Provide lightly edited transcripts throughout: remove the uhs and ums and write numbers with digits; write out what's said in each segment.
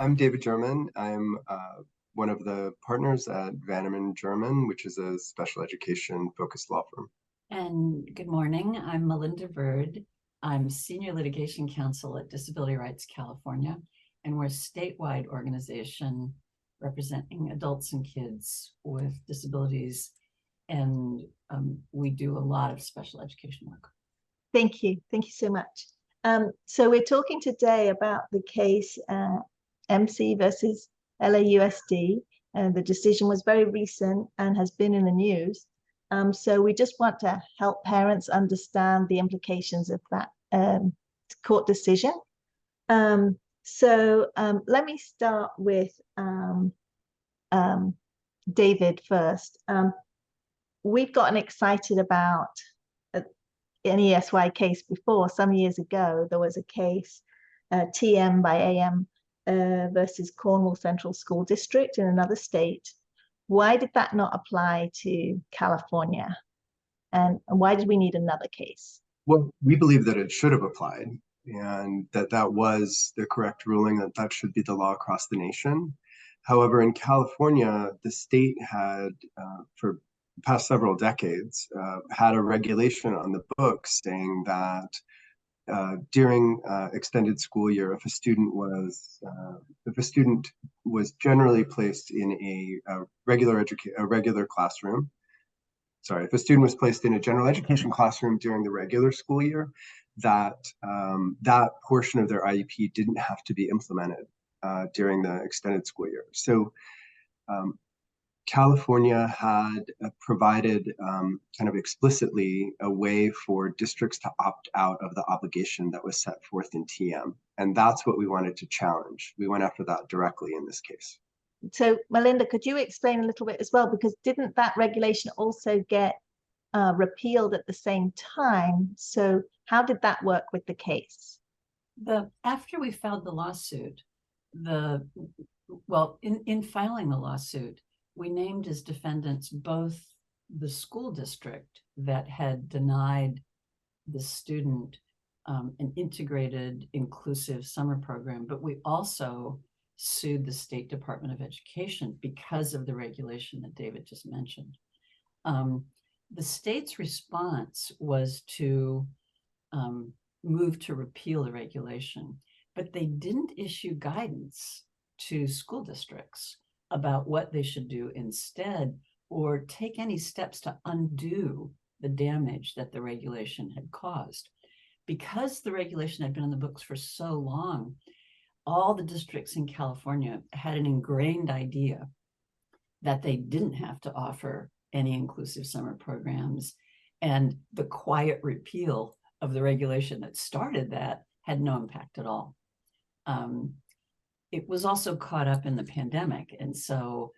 I'm David German. I'm one of the partners at Vanaman German, which is a special education focused law firm. And good morning. I'm Melinda Bird. I'm Senior Litigation Counsel at Disability Rights California, and we're a statewide organization representing adults and kids with disabilities, and we do a lot of special education work. Thank you. Thank you so much. So we're talking today about the case MC versus LAUSD. The decision was very recent and has been in the news. So we just want to help parents understand the implications of that court decision. So let me start with David first. We've gotten excited about an ESY case before. Some years ago, there was a case, TM by AM versus Cornwall Central School District in another state. Why did that not apply to California? And why did we need another case? Well, we believe that it should have applied and that was the correct ruling, that should be the law across the nation. However, in California, the state had, for the past several decades, had a regulation on the books saying that during extended school year, if a student was generally placed in a regular classroom, if a student was placed in a general education classroom during the regular school year, that portion of their IEP didn't have to be implemented during the extended school year. So California had provided kind of explicitly a way for districts to opt out of the obligation that was set forth in TM. And that's what we wanted to challenge. We went after that directly in this case. So Melinda, could you explain a little bit as well? Because didn't that regulation also get repealed at the same time? So how did that work with the case? After we filed the lawsuit, in filing the lawsuit, we named as defendants both the school district that had denied the student an integrated, inclusive summer program, but we also sued the State Department of Education because of the regulation that David just mentioned. The state's response was to move to repeal the regulation, but they didn't issue guidance to school districts about what they should do instead, or take any steps to undo the damage that the regulation had caused. Because the regulation had been on the books for so long, all the districts in California had an ingrained idea that they didn't have to offer any inclusive summer programs, and the quiet repeal of the regulation that started that had no impact at all. It was also caught up in the pandemic. And so,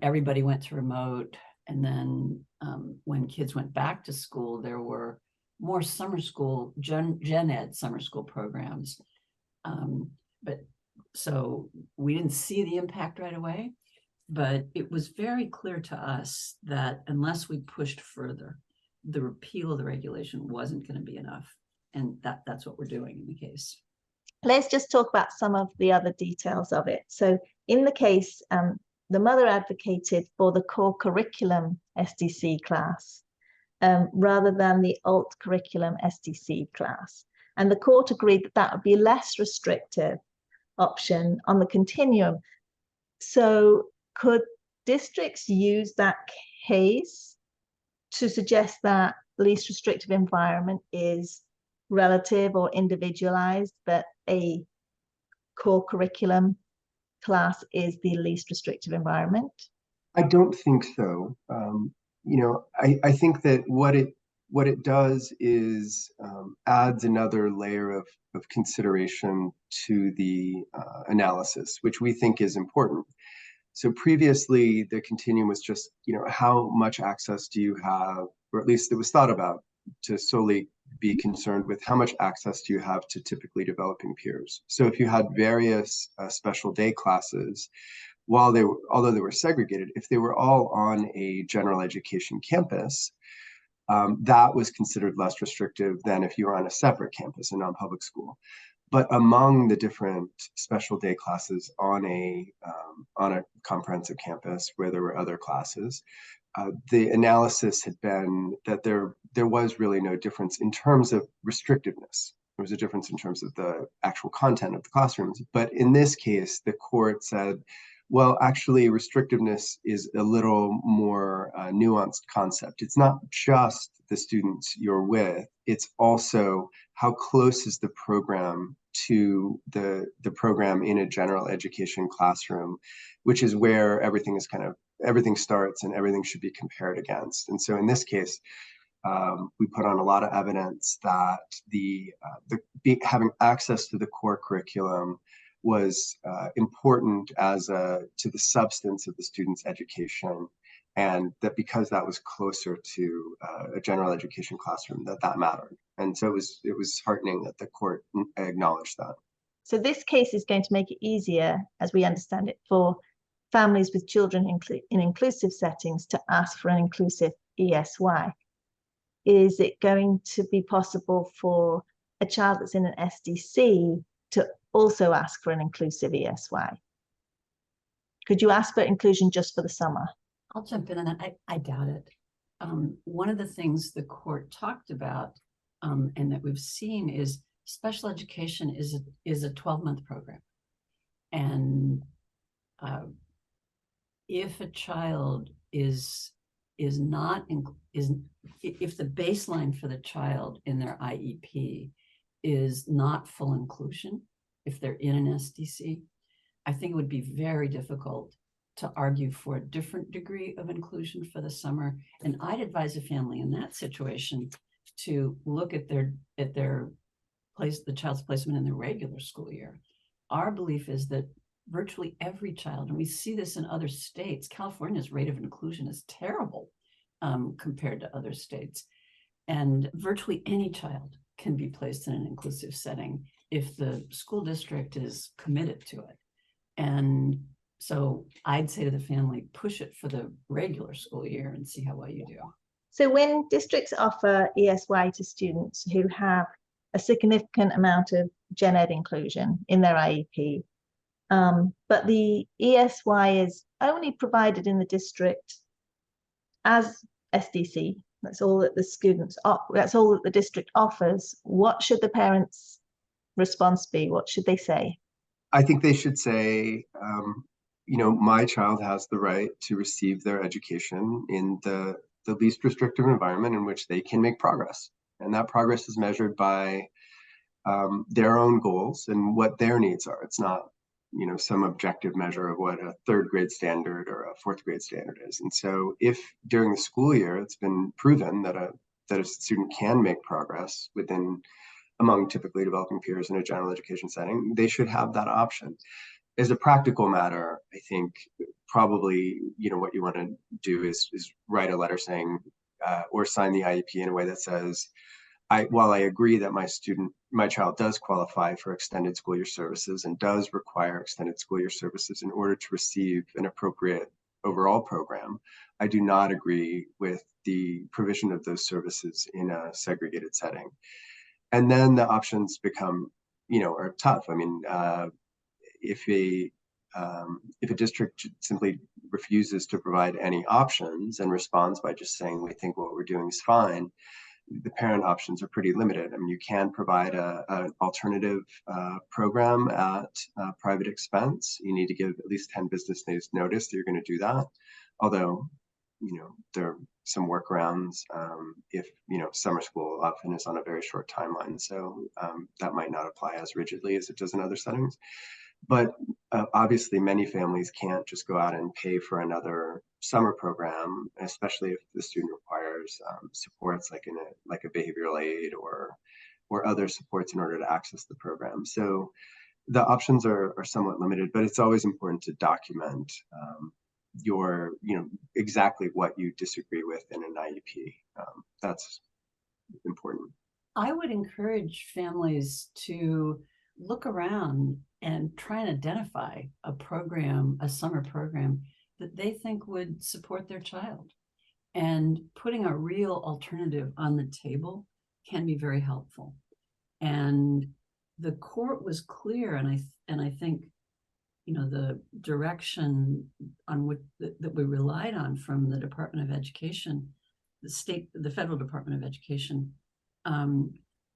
everybody went to remote. And then when kids went back to school, there were more summer school, gen ed summer school programs. So we didn't see the impact right away, but it was very clear to us that unless we pushed further, the repeal of the regulation wasn't going to be enough. And that's what we're doing in the case. Let's just talk about some of the other details of it. So in the case, the mother advocated for the core curriculum SDC class rather than the alt curriculum SDC class. And the court agreed that would be a less restrictive option on the continuum. So could districts use that case to suggest that least restrictive environment is relative or individualized, that a core curriculum class is the least restrictive environment? I don't think so. I think that what it does is adds another layer of consideration to the analysis, which we think is important. So previously, the continuum was just, how much access do you have, or at least it was thought about to solely be concerned with how much access do you have to typically developing peers. So if you had various special day classes, although they were segregated, if they were all on a general education campus, that was considered less restrictive than if you were on a separate campus, a non-public school. But among the different special day classes on a comprehensive campus where there were other classes, the analysis had been that there was really no difference in terms of restrictiveness. There was a difference in terms of the actual content of the classrooms. But in this case, the court said, well, actually, restrictiveness is a little more nuanced concept. It's not just the students you're with, it's also how close is the program to the program in a general education classroom, which is where everything starts and everything should be compared against. And so in this case, we put on a lot of evidence that having access to the core curriculum was important to the substance of the student's education, and that because that was closer to a general education classroom, that mattered. And so it was heartening that the court acknowledged that. So this case is going to make it easier, as we understand it, for families with children in inclusive settings to ask for an inclusive ESY. Is it going to be possible for a child that's in an SDC to also ask for an inclusive ESY? Could you ask for inclusion just for the summer? I'll jump in on that. I doubt it. One of the things the court talked about and that we've seen is special education is a 12-month program. And if a child if the baseline for the child in their IEP is not full inclusion, if they're in an SDC, I think it would be very difficult to argue for a different degree of inclusion for the summer. And I'd advise a family in that situation to look at the child's placement in the regular school year. Our belief is that virtually every child, and we see this in other states, California's rate of inclusion is terrible compared to other states. And virtually any child can be placed in an inclusive setting if the school district is committed to it. And so I'd say to the family, push it for the regular school year and see how well you do. So when districts offer ESY to students who have a significant amount of gen ed inclusion in their IEP, but the ESY is only provided in the district as SDC, that's all that the district offers, what should the parents' response be? What should they say? I think they should say, my child has the right to receive their education in the least restrictive environment in which they can make progress. And that progress is measured by their own goals and what their needs are. It's not, some objective measure of what a third grade standard or a fourth grade standard is. And so if during the school year, it's been proven that a student can make progress among typically developing peers in a general education setting, they should have that option. As a practical matter, I think probably, what you want to do is write a letter saying, or sign the IEP in a way that says, while I agree that my child does qualify for extended school year services and does require extended school year services in order to receive an appropriate overall program, I do not agree with the provision of those services in a segregated setting. And then the options become, are tough. I mean, if a district simply refuses to provide any options and responds by just saying, we think what we're doing is fine, the parent options are pretty limited. I mean, you can provide an alternative program at private expense. You need to give at least 10 business days notice that you're going to do that. Although, there are some workarounds if, summer school often is on a very short timeline. So that might not apply as rigidly as it does in other settings. But obviously, many families can't just go out and pay for another summer program, especially if the student requires supports like a behavioral aid or other supports in order to access the program. So the options are somewhat limited, but it's always important to document exactly what you disagree with in an IEP. That's important. I would encourage families to look around and try and identify a summer program that they think would support their child. And putting a real alternative on the table can be very helpful. And the court was clear, and I think, you know, the direction on which that we relied on from the Department of Education, the federal Department of Education,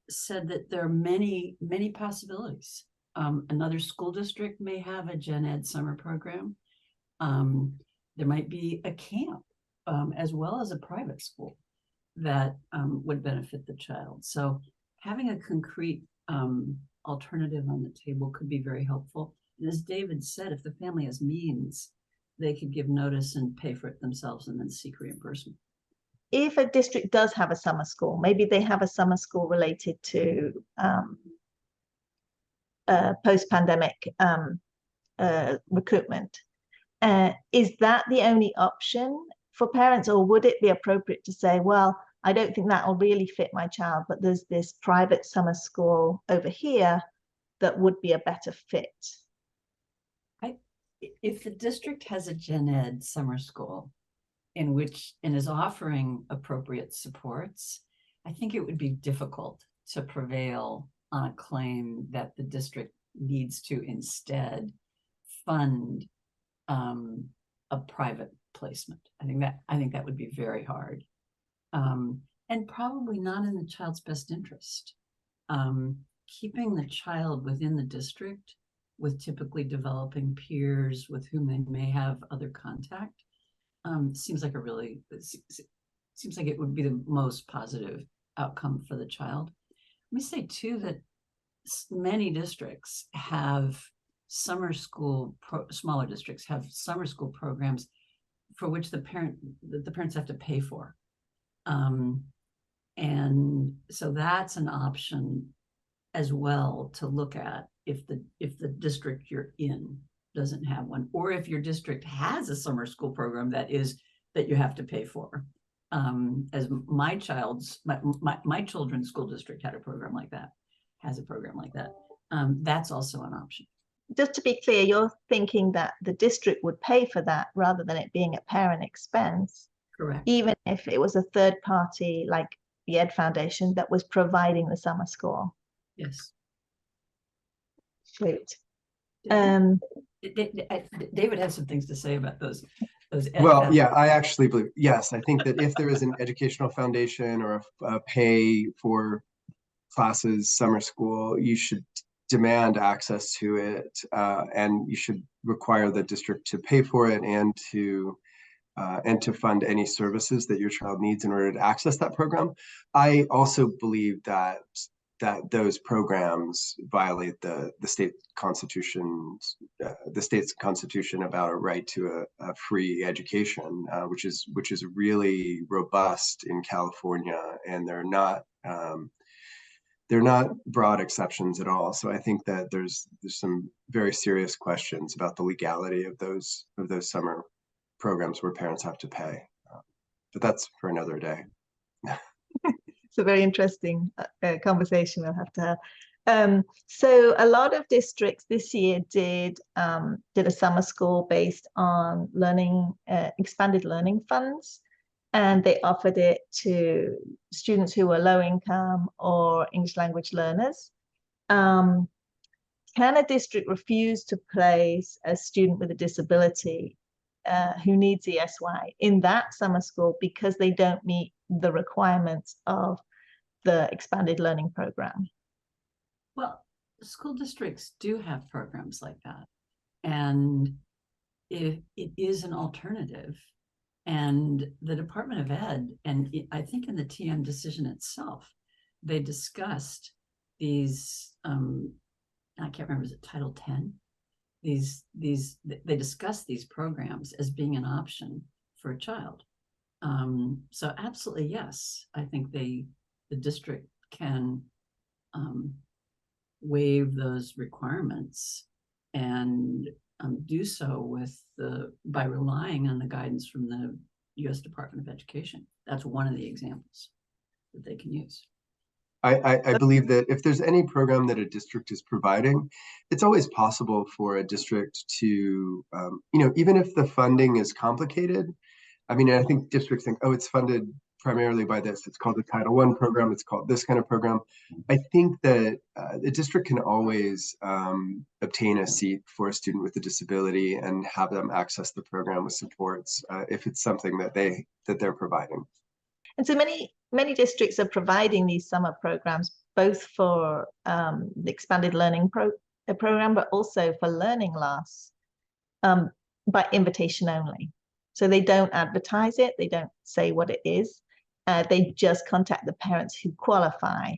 said that there are many possibilities. Another school district may have a gen ed summer program. There might be a camp, as well as a private school that would benefit the child. So having a concrete alternative on the table could be very helpful. And as David said, if the family has means, they could give notice and pay for it themselves and then seek reimbursement. If a district does have a summer school, maybe they have a summer school related to post-pandemic recruitment, is that the only option for parents, or would it be appropriate to say, well, I don't think that will really fit my child, but there's this private summer school over here that would be a better fit? If the district has a gen ed summer school and is offering appropriate supports, I think it would be difficult to prevail on a claim that the district needs to instead fund a private placement. I think that would be very hard, and probably not in the child's best interest. Keeping the child within the district with typically developing peers with whom they may have other contact seems like it would be the most positive outcome for the child. Let me say too that many districts have summer school, smaller districts have summer school programs for which the parents have to pay for. And so that's an option as well to look at if the district you're in doesn't have one, or if your district has a summer school program that you have to pay for. As my children's school district had a program like that, has a program like that. That's also an option. Just to be clear, you're thinking that the district would pay for that rather than it being a parent expense. Correct. Even if it was a third party like the Ed Foundation that was providing the summer school. Yes. Great. David has some things to say about those. Well, yeah, I actually believe, yes, I think that if there is an educational foundation or a pay for classes, summer school, you should demand access to it, and you should require the district to pay for it and to fund any services that your child needs in order to access that program. I also believe that those programs violate the state's constitution about a right to a free education, which is really robust in California, and they're not broad exceptions at all. So I think that there's some very serious questions about the legality of those summer programs where parents have to pay, but that's for another day. It's a very interesting conversation we'll have to have. So a lot of districts this year did a summer school based on expanded learning funds, and they offered it to students who were low income or English language learners. Can a district refuse to place a student with a disability who needs ESY in that summer school because they don't meet the requirements of the expanded learning program? Well, school districts do have programs like that, and it is an alternative. And the Department of Ed, and I think in the TM decision itself, they discussed these, I can't remember, is it Title 10? They discussed these programs as being an option for a child. So absolutely, yes, I think the district can waive those requirements and do so by relying on the guidance from the U.S. Department of Education. That's one of the examples that they can use. I believe that if there's any program that a district is providing, it's always possible for a district to, even if the funding is complicated. I mean, I think districts think, oh, it's funded primarily by this. It's called the Title I program. It's called this kind of program. I think that the district can always obtain a seat for a student with a disability and have them access the program with supports if it's something that they're providing. And so many districts are providing these summer programs, both for the expanded learning program, but also for learning loss by invitation only. So they don't advertise it, they don't say what it is. They just contact the parents who qualify.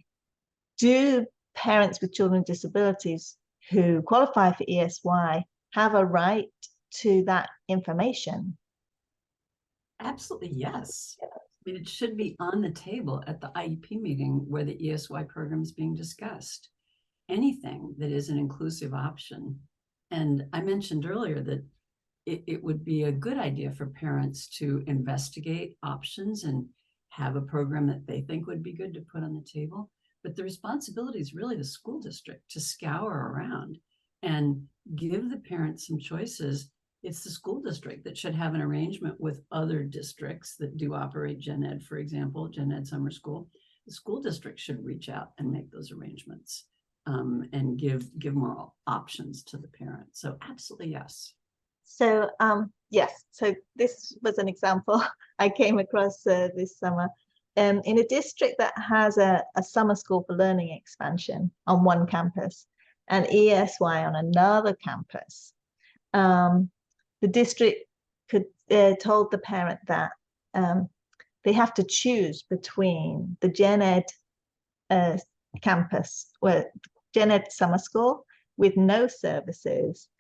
Do parents with children with disabilities who qualify for ESY have a right to that information? Absolutely, yes. I mean, it should be on the table at the IEP meeting where the ESY program is being discussed. Anything that is an inclusive option. And I mentioned earlier that it would be a good idea for parents to investigate options and have a program that they think would be good to put on the table. But the responsibility is really the school district to scour around and give the parents some choices. It's the school district that should have an arrangement with other districts that do operate Gen Ed, for example, Gen Ed summer school. The school district should reach out and make those arrangements and give more options to the parents. So absolutely, yes. So yes, so this was an example I came across this summer. In a district that has a summer school for learning expansion on one campus and ESY on another campus, the district told the parent that they have to choose between the Gen Ed campus, where Gen Ed summer school with no services,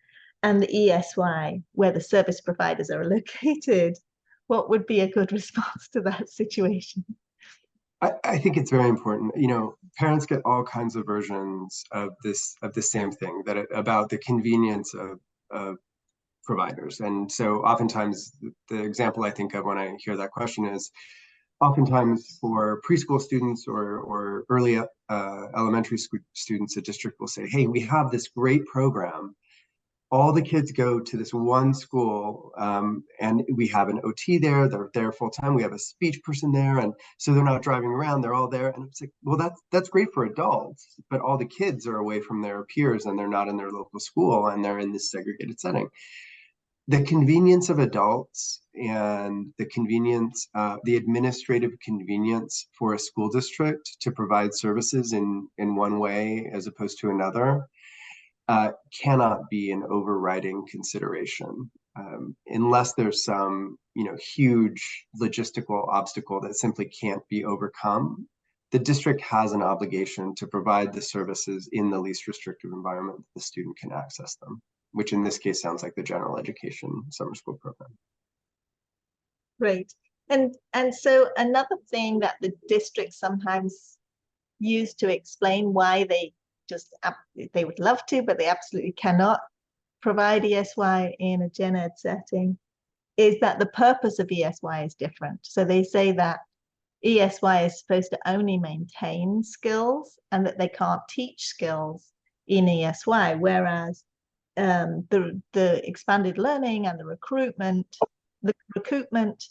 and the ESY, where the service providers are located. What would be a good response to that situation? I think it's very important. You know, parents get all kinds of versions of the same thing, that about the convenience of providers. And so oftentimes the example I think of when I hear that question is oftentimes for preschool students or early elementary school students, a district will say, hey, we have this great program. All the kids go to this one school and we have an OT there, they're there full time, we have a speech person there, and so they're not driving around, they're all there. And it's like, well, that's great for adults, but all the kids are away from their peers and they're not in their local school and they're in this segregated setting. The convenience of adults and the convenience, the administrative convenience for a school district to provide services in one way as opposed to another cannot be an overriding consideration unless there's some, huge logistical obstacle that simply can't be overcome. The district has an obligation to provide the services in the least restrictive environment that the student can access them, which in this case sounds like the general education summer school program. Great. And so another thing that the district sometimes use to explain why they would love to, but they absolutely cannot provide ESY in a Gen Ed setting, is that the purpose of ESY is different. So they say that ESY is supposed to only maintain skills and that they can't teach skills in ESY, whereas the expanded learning and the recruitment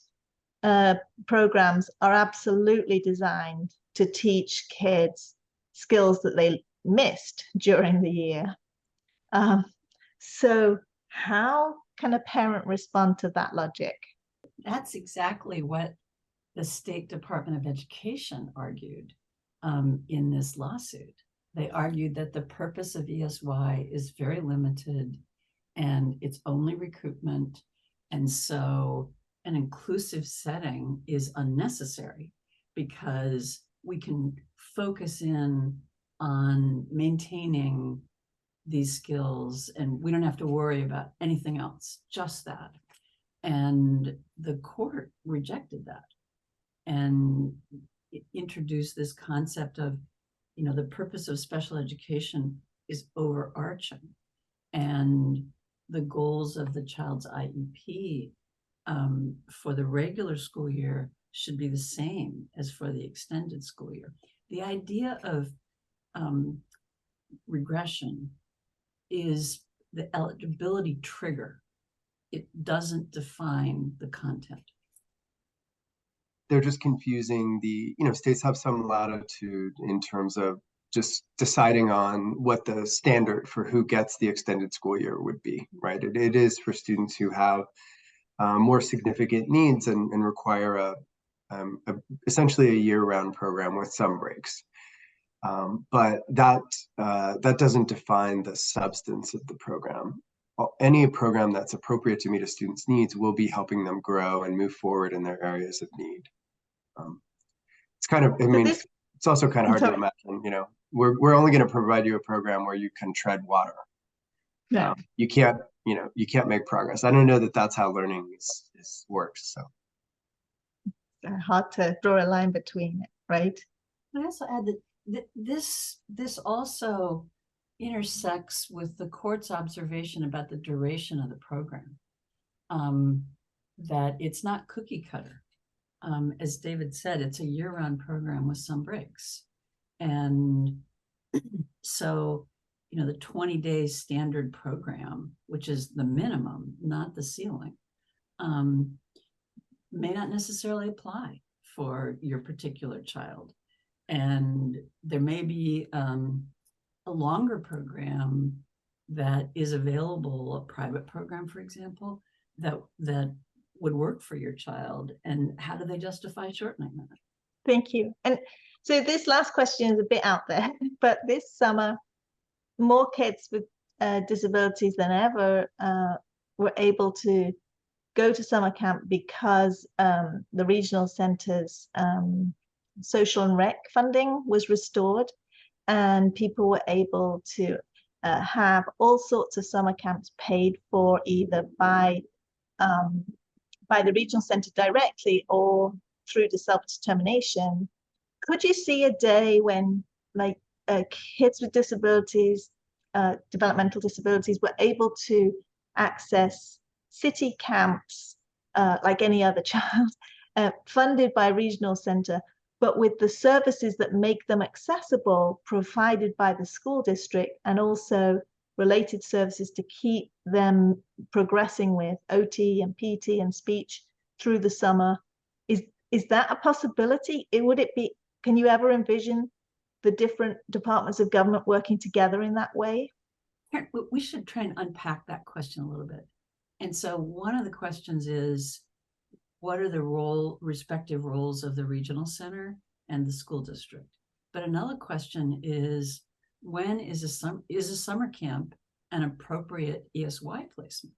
programs are absolutely designed to teach kids skills that they missed during the year. So how can a parent respond to that logic? That's exactly what the State Department of Education argued in this lawsuit. They argued that the purpose of ESY is very limited and it's only recruitment. And so an inclusive setting is unnecessary because we can focus in on maintaining these skills and we don't have to worry about anything else, just that. And the court rejected that and introduced this concept of, the purpose of special education is overarching and the goals of the child's IEP for the regular school year should be the same as for the extended school year. The idea of regression is the eligibility trigger. It doesn't define the content. they're just confusing the, states have some latitude in terms of just deciding on what the standard for who gets the extended school year would be, right? It is for students who have more significant needs and require essentially a year-round program with some breaks. But that doesn't define the substance of the program. Any program that's appropriate to meet a student's needs will be helping them grow and move forward in their areas of need. It's kind of, it's also kind of hard to imagine, we're only going to provide you a program where you can tread water. Yeah. You can't make progress. I don't know that that's how learning works. So hard to draw a line between it, right? I also add that this also intersects with the court's observation about the duration of the program, that it's not cookie cutter. As David said, it's a year-round program with some breaks. And so, the 20 days standard program, which is the minimum, not the ceiling, may not necessarily apply for your particular child. And there may be a longer program that is available, a private program, for example, that would work for your child. And how do they justify shortening that? Thank you. And so this last question is a bit out there, but this summer, more kids with disabilities than ever were able to go to summer camp because the regional centers social and rec funding was restored, and people were able to have all sorts of summer camps paid for either by the regional center directly or through the self-determination. Could you see a day when kids with disabilities, developmental disabilities, were able to access city camps like any other child, funded by regional center, but with the services that make them accessible provided by the school district, and also related services to keep them progressing with OT and PT and speech through the summer? Is that a possibility? Would it be? Can you ever envision the different departments of government working together in that way? We should try and unpack that question a little bit. And so one of the questions is, what are the respective roles of the regional center and the school district? But another question is, when is a summer camp an appropriate ESY placement?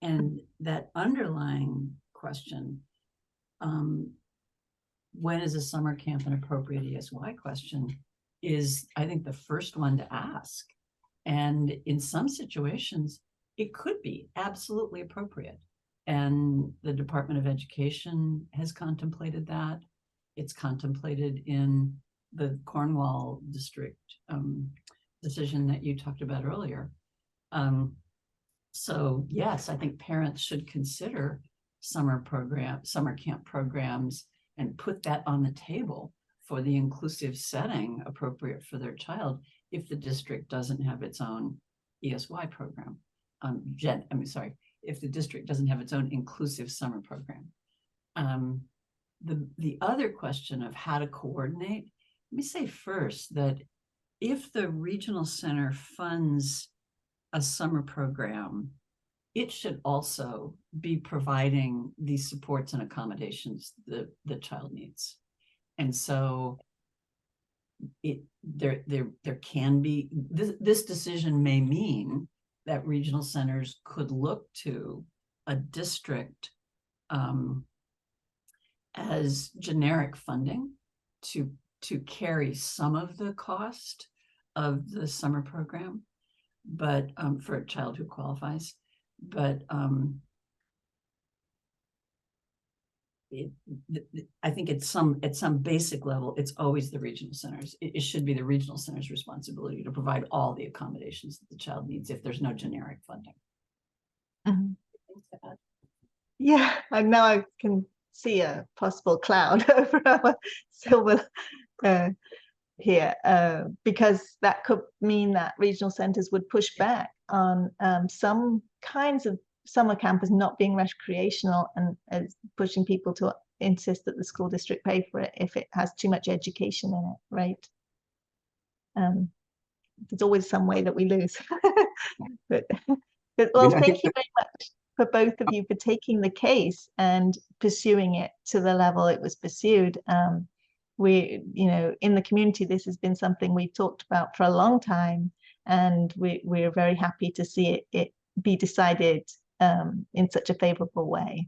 And that underlying question, when is a summer camp an appropriate ESY question, is, I think, the first one to ask. And in some situations, it could be absolutely appropriate. And the Department of Education has contemplated that. It's contemplated in the Cornwall district decision that you talked about earlier. So yes, I think parents should consider summer camp programs and put that on the table for the inclusive setting appropriate for their child if the district doesn't have its own ESY program. If the district doesn't have its own inclusive summer program. The other question of how to coordinate, let me say first that if the regional center funds a summer program, it should also be providing these supports and accommodations the child needs. And so there can be, this decision may mean that regional centers could look to a district as generic funding to carry some of the cost of the summer program, but for a child who qualifies. But I think at some basic level, it's always the regional centers. It should be the regional center's responsibility to provide all the accommodations that the child needs if there's no generic funding. Mm-hmm. Yeah, and now I can see a possible cloud over our silver here, because that could mean that regional centers would push back on some kinds of summer camp as not being recreational and as pushing people to insist that the school district pay for it if it has too much education in it, right? There's always some way that we lose. but well, thank you very much for both of you for taking the case and pursuing it to the level it was pursued. We, you know, in the community, this has been something we've talked about for a long time, and we're very happy to see it be decided in such a favorable way.